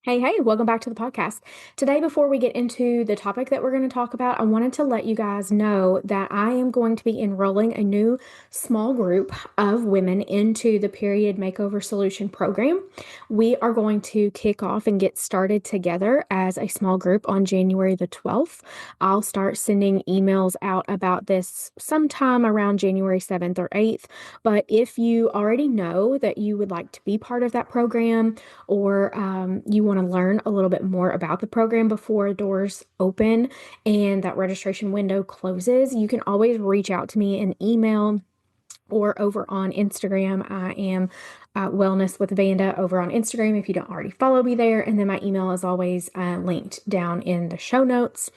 Hey, welcome back to the podcast. Today, before we get into the topic that we're going to talk about, I wanted to let you guys know that I am going to be enrolling a new small group of women into the Period Makeover Solution program. We are going to kick off and get started together as a small group on January the 12th. I'll start sending emails out about this sometime around January 7th or 8th. But if you already know that you would like to be part of that program, or you want to learn a little bit more about the program before doors open and that registration window closes, you can always reach out to me in email or over on Instagram. I am Wellness with Vanda over on Instagram if you don't already follow me there. And then my email is always linked down in the show notes.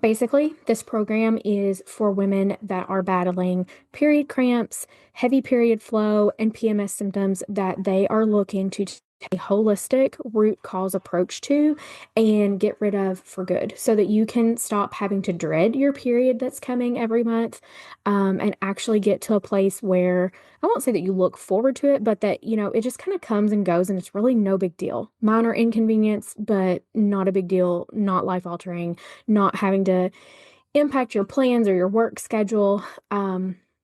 Basically, this program is for women that are battling period cramps, heavy period flow, and PMS symptoms that they are looking to take a holistic root cause approach to and get rid of for good so that you can stop having to dread your period that's coming every month, and actually get to a place where I won't say that you look forward to it, but that, it just kind of comes and goes and it's really no big deal. Minor inconvenience, but not a big deal, not life altering, not having to impact your plans or your work schedule.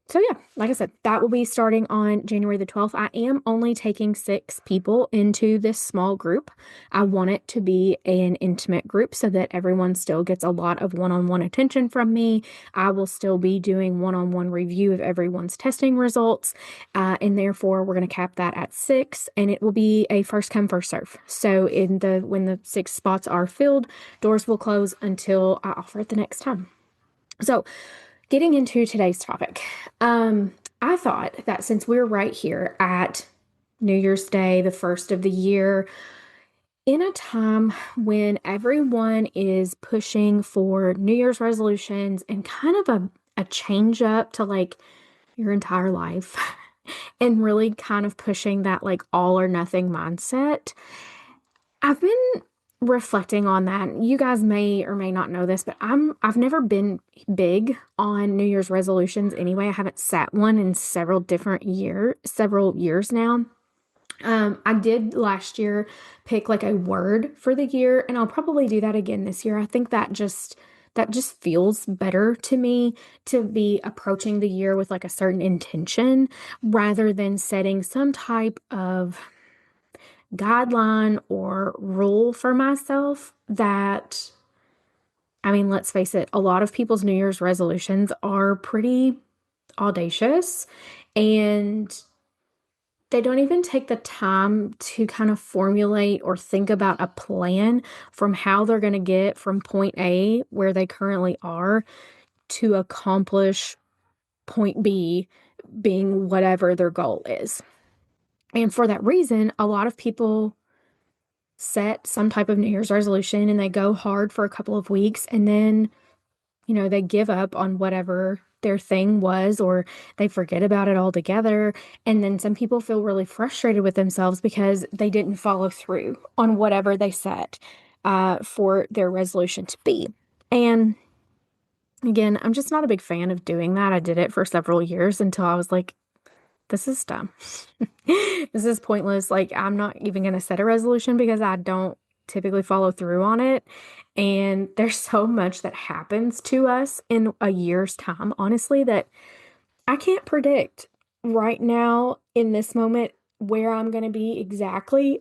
So yeah, like I said, that will be starting on January the 12th. I am only taking 6 people into this small group. I want it to be an intimate group so that everyone still gets a lot of one-on-one attention from me. I will still be doing one-on-one review of everyone's testing results. And therefore we're going to cap that at 6, and it will be a first come, first serve. So when the 6 spots are filled, doors will close until I offer it the next time. So, getting into today's topic, I thought that since we're right here at New Year's Day, the first of the year, in a time when everyone is pushing for New Year's resolutions and kind of a change up to like your entire life, and really kind of pushing that like all or nothing mindset, I've been reflecting on that. You guys may or may not know this, but I've never been big on New Year's resolutions anyway. I haven't set one in several years now. I did last year pick like a word for the year, and I'll probably do that again this year. I think that just feels better to me to be approaching the year with like a certain intention rather than setting some type of guideline or rule for myself that, I mean, let's face it, a lot of people's New Year's resolutions are pretty audacious, and they don't even take the time to kind of formulate or think about a plan from how they're going to get from point A, where they currently are, to accomplish point B, being whatever their goal is. And for that reason, a lot of people set some type of New Year's resolution and they go hard for a couple of weeks, and then, they give up on whatever their thing was, or they forget about it altogether. And then some people feel really frustrated with themselves because they didn't follow through on whatever they set for their resolution to be. And again, I'm just not a big fan of doing that. I did it for several years until I was like, this is dumb. This is pointless. Like, I'm not even going to set a resolution because I don't typically follow through on it. And there's so much that happens to us in a year's time, honestly, that I can't predict right now in this moment where I'm going to be exactly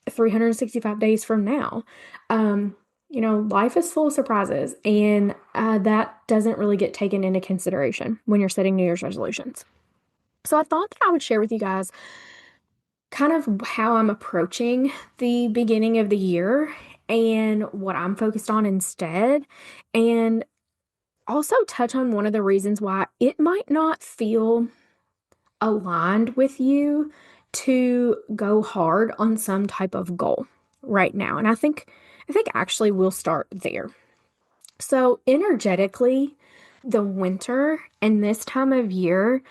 365 days from now. Life is full of surprises, and that doesn't really get taken into consideration when you're setting New Year's resolutions. So I thought that I would share with you guys kind of how I'm approaching the beginning of the year and what I'm focused on instead, and also touch on one of the reasons why it might not feel aligned with you to go hard on some type of goal right now. And I think actually we'll start there. So energetically, the winter and this time of year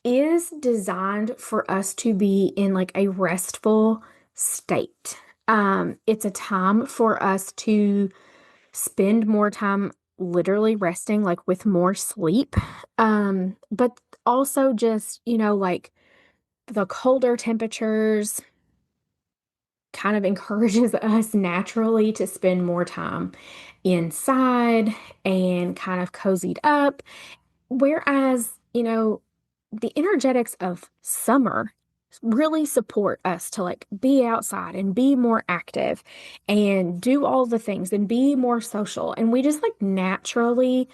is designed for us to be in like a restful state. It's a time for us to spend more time literally resting, like with more sleep. But also just, like the colder temperatures kind of encourages us naturally to spend more time inside and kind of cozied up. Whereas, the energetics of summer really support us to like be outside and be more active and do all the things and be more social. And we just like naturally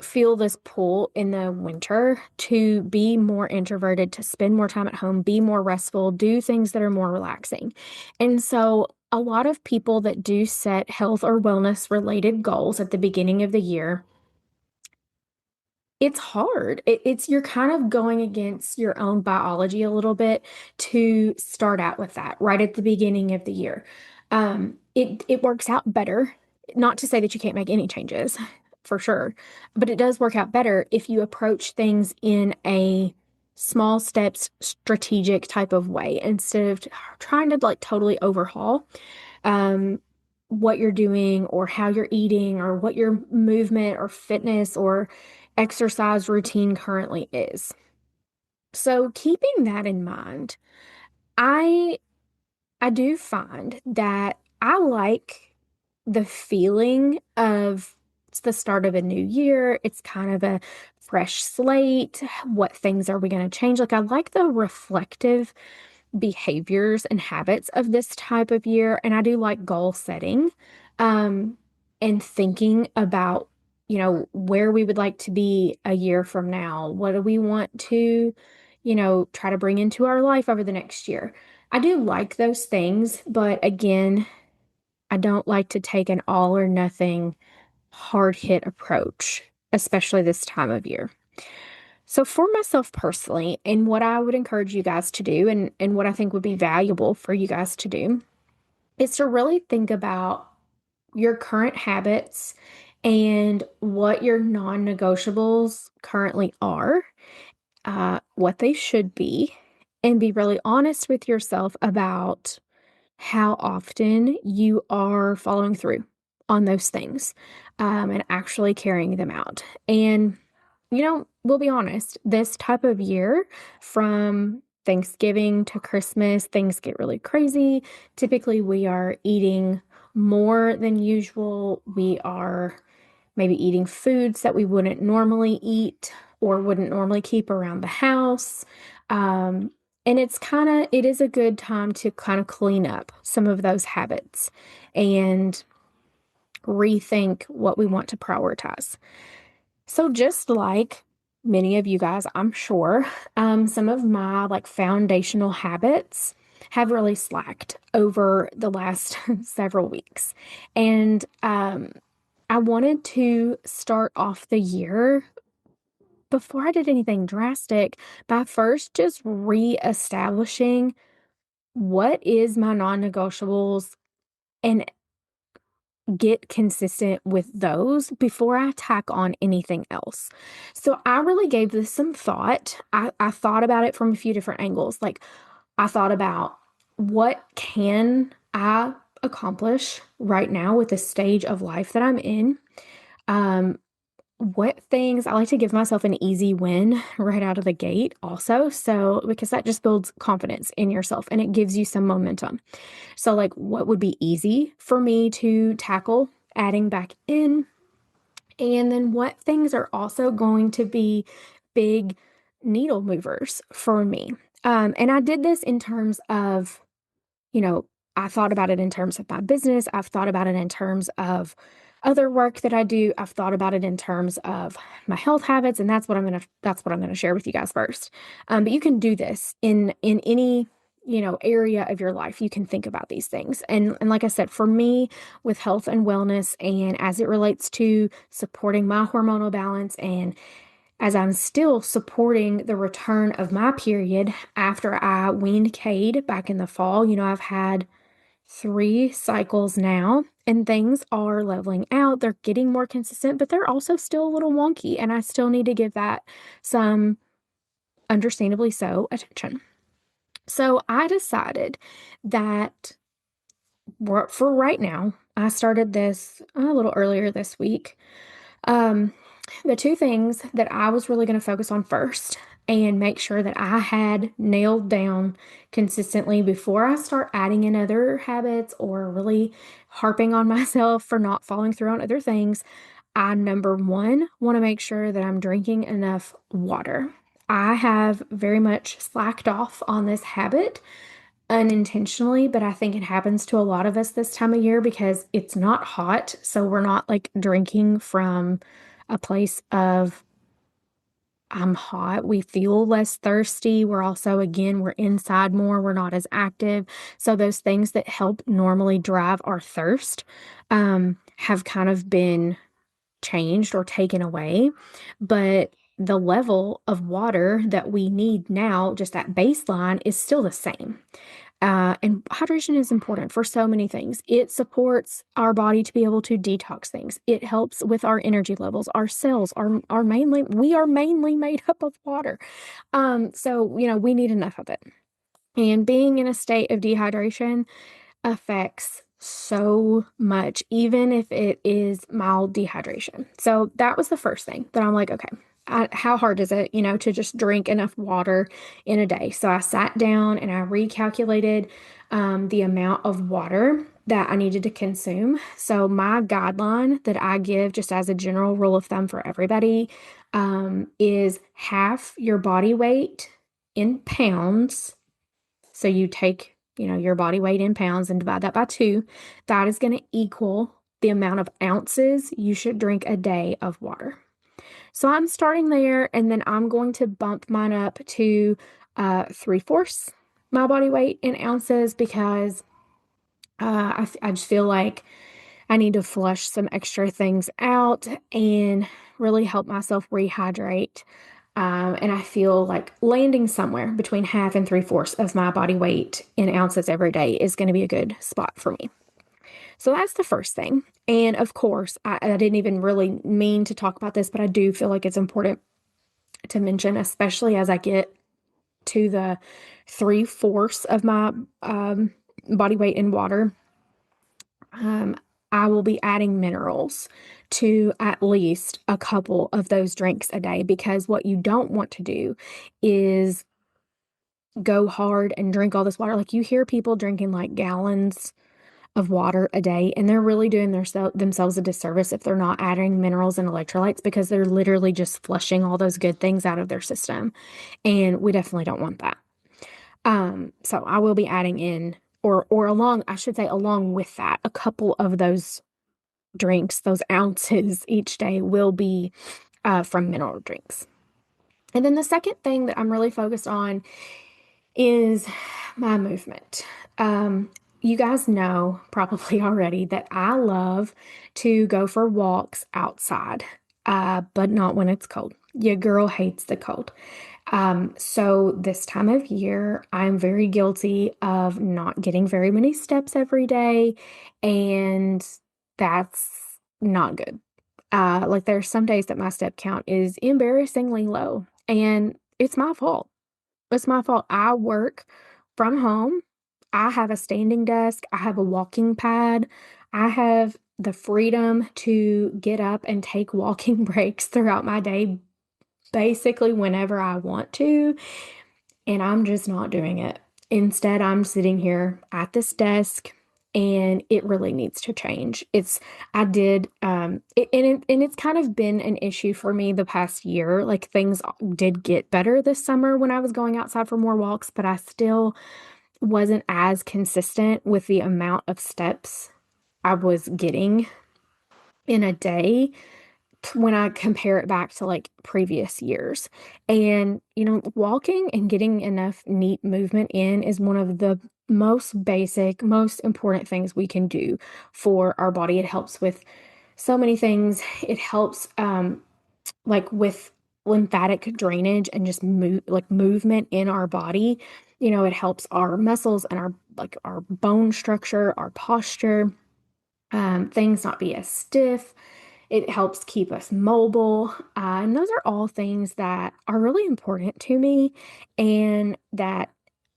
feel this pull in the winter to be more introverted, to spend more time at home, be more restful, do things that are more relaxing. And so, a lot of people that do set health or wellness related goals at the beginning of the year, it's hard. It's you're kind of going against your own biology a little bit to start out with that right at the beginning of the year. It works out better. Not to say that you can't make any changes, for sure, but it does work out better if you approach things in a small steps, strategic type of way instead of trying to like totally overhaul um, what you're doing or how you're eating or what your movement or fitness or exercise routine currently is. So keeping that in mind, I I do find that I like the feeling of it's the start of a new year. It's kind of a fresh slate. What things are we going to change? Like I like the reflective behaviors and habits of this type of year. And I do like goal setting, um, and thinking about, where we would like to be a year from now. What do we want to, try to bring into our life over the next year? I do like those things, but again, I don't like to take an all or nothing hard hit approach, especially this time of year. So for myself personally, and what I would encourage you guys to do and what I think would be valuable for you guys to do is to really think about your current habits and what your non-negotiables currently are, what they should be, and be really honest with yourself about how often you are following through on those things, and actually carrying them out. And we'll be honest, this type of year from Thanksgiving to Christmas, things get really crazy. Typically, we are eating more than usual. We are maybe eating foods that we wouldn't normally eat or wouldn't normally keep around the house. Um, and it is a good time to kind of clean up some of those habits and rethink what we want to prioritize. So just like many of you guys, I'm sure, some of my like foundational habits have really slacked over the last several weeks. And I wanted to start off the year before I did anything drastic by first just reestablishing what is my non-negotiables and get consistent with those before I tack on anything else. So I really gave this some thought. I thought about it from a few different angles. Like I thought about what can I accomplish right now with the stage of life that I'm in? Um, what things I like to give myself an easy win right out of the gate also. So because that just builds confidence in yourself and it gives you some momentum. So, like, what would be easy for me to tackle adding back in? And then what things are also going to be big needle movers for me? And I did this in terms of, you know, I thought about it in terms of my business. I've thought about it in terms of other work that I do. I've thought about it in terms of my health habits, and that's what I'm gonna share with you guys first. But you can do this in any area of your life. You can think about these things, and like I said, for me with health and wellness, and as it relates to supporting my hormonal balance, and as I'm still supporting the return of my period after I weaned Cade back in the fall. I've had 3 cycles now, and things are leveling out. They're getting more consistent, but they're also still a little wonky, and I still need to give that some, understandably so, attention. So I decided that for right now, I started this a little earlier this week. Um, the two things that I was really going to focus on first and make sure that I had nailed down consistently before I start adding in other habits or really harping on myself for not following through on other things. I, number one, want to make sure that I'm drinking enough water. I have very much slacked off on this habit unintentionally, but I think it happens to a lot of us this time of year because it's not hot. So we're not like drinking from a place of I'm hot. We feel less thirsty. We're also, again, we're inside more. We're not as active. So those things that help normally drive our thirst have kind of been changed or taken away. But the level of water that we need now, just that baseline, is still the same. And hydration is important for so many things. It supports our body to be able to detox things. It helps with our energy levels. Our cells are mainly we are mainly made up of water. So we need enough of it. And being in a state of dehydration affects so much, even if it is mild dehydration. So that was the first thing that I'm like, okay, how hard is it, to just drink enough water in a day? So I sat down and I recalculated the amount of water that I needed to consume. So my guideline that I give just as a general rule of thumb for everybody is half your body weight in pounds. So you take, your body weight in pounds and divide that by two. That is going to equal the amount of ounces you should drink a day of water. So I'm starting there, and then I'm going to bump mine up to 3/4 my body weight in ounces because I just feel like I need to flush some extra things out and really help myself rehydrate. And I feel like landing somewhere between half and 3/4 of my body weight in ounces every day is going to be a good spot for me. So that's the first thing. And of course, I didn't even really mean to talk about this, but I do feel like it's important to mention, especially as I get to the 3/4 of my body weight in water. Um, I will be adding minerals to at least a couple of those drinks a day because what you don't want to do is go hard and drink all this water. Like you hear people drinking like gallons of water a day, and they're really doing themselves a disservice if they're not adding minerals and electrolytes because they're literally just flushing all those good things out of their system. And we definitely don't want that. So I will be adding in or along, I should say, along with that, a couple of those drinks, those ounces each day will be from mineral drinks. And then the second thing that I'm really focused on is my movement. You guys know probably already that I love to go for walks outside, but not when it's cold. Your girl hates the cold. So this time of year, I'm very guilty of not getting very many steps every day, and that's not good. Like there's some days that my step count is embarrassingly low, and it's my fault. It's my fault. I work from home. I have a standing desk. I have a walking pad. I have the freedom to get up and take walking breaks throughout my day, basically whenever I want to. And I'm just not doing it. Instead, I'm sitting here at this desk and it really needs to change. I did, and it's kind of been an issue for me the past year. Like things did get better this summer when I was going outside for more walks, but I still wasn't as consistent with the amount of steps I was getting in a day when I compare it back to like previous years. And, walking and getting enough neat movement in is one of the most basic, most important things we can do for our body. It helps with so many things. It helps like with lymphatic drainage and just movement in our body. It helps our muscles and our bone structure, our posture, things not be as stiff. It helps keep us mobile. And those are all things that are really important to me and that,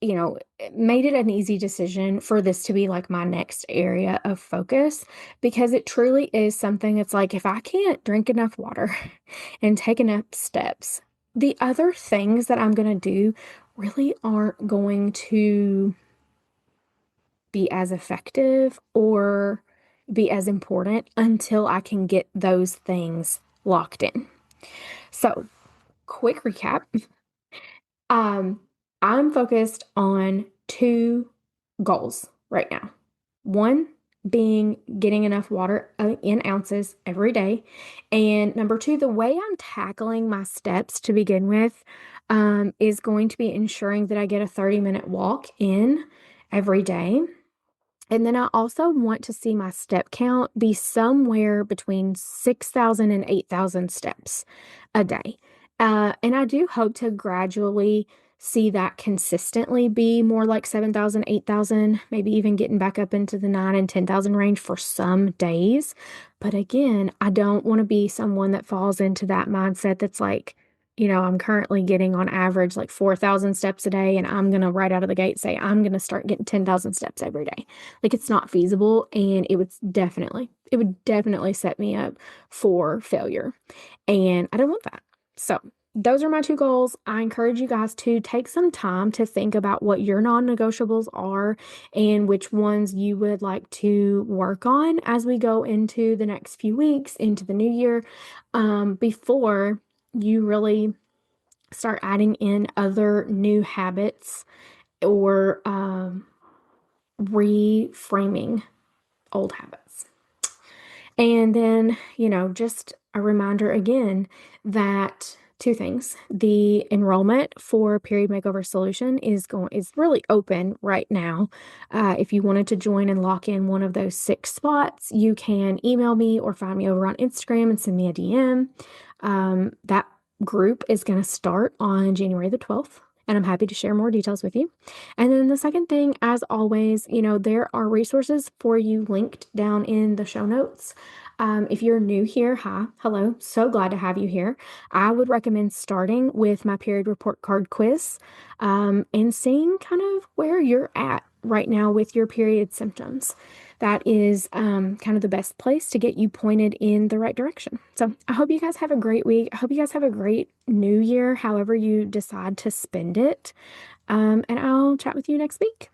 it made it an easy decision for this to be like my next area of focus because it truly is something that's like if I can't drink enough water and take enough steps The other things that I'm going to do really aren't going to be as effective or be as important until I can get those things locked in. So, quick recap. Um, I'm focused on two goals right now. One being getting enough water in ounces every day. And number two, the way I'm tackling my steps to begin with is going to be ensuring that I get a 30-minute walk in every day. And then I also want to see my step count be somewhere between 6,000 and 8,000 steps a day. And I do hope to gradually see that consistently be more like 7,000, 8,000, maybe even getting back up into the 9 and 10,000 range for some days. But again, I don't want to be someone that falls into that mindset that's like, I'm currently getting on average like 4,000 steps a day, and I'm going to right out of the gate say, I'm going to start getting 10,000 steps every day. Like it's not feasible, and it would definitely set me up for failure. And I don't want that. So, those are my two goals. I encourage you guys to take some time to think about what your non-negotiables are and which ones you would like to work on as we go into the next few weeks, into the new year, before you really start adding in other new habits or reframing old habits. And then, just a reminder again that two things. The enrollment for Period Makeover Solution is really open right now. If you wanted to join and lock in one of those 6 spots, you can email me or find me over on Instagram and send me a DM. That group is going to start on January the 12th. And I'm happy to share more details with you. And then the second thing, as always, there are resources for you linked down in the show notes. If you're new here, hi, hello, so glad to have you here. I would recommend starting with my period report card quiz and seeing kind of where you're at right now with your period symptoms. That is kind of the best place to get you pointed in the right direction. So I hope you guys have a great week. I hope you guys have a great new year, however you decide to spend it. And I'll chat with you next week.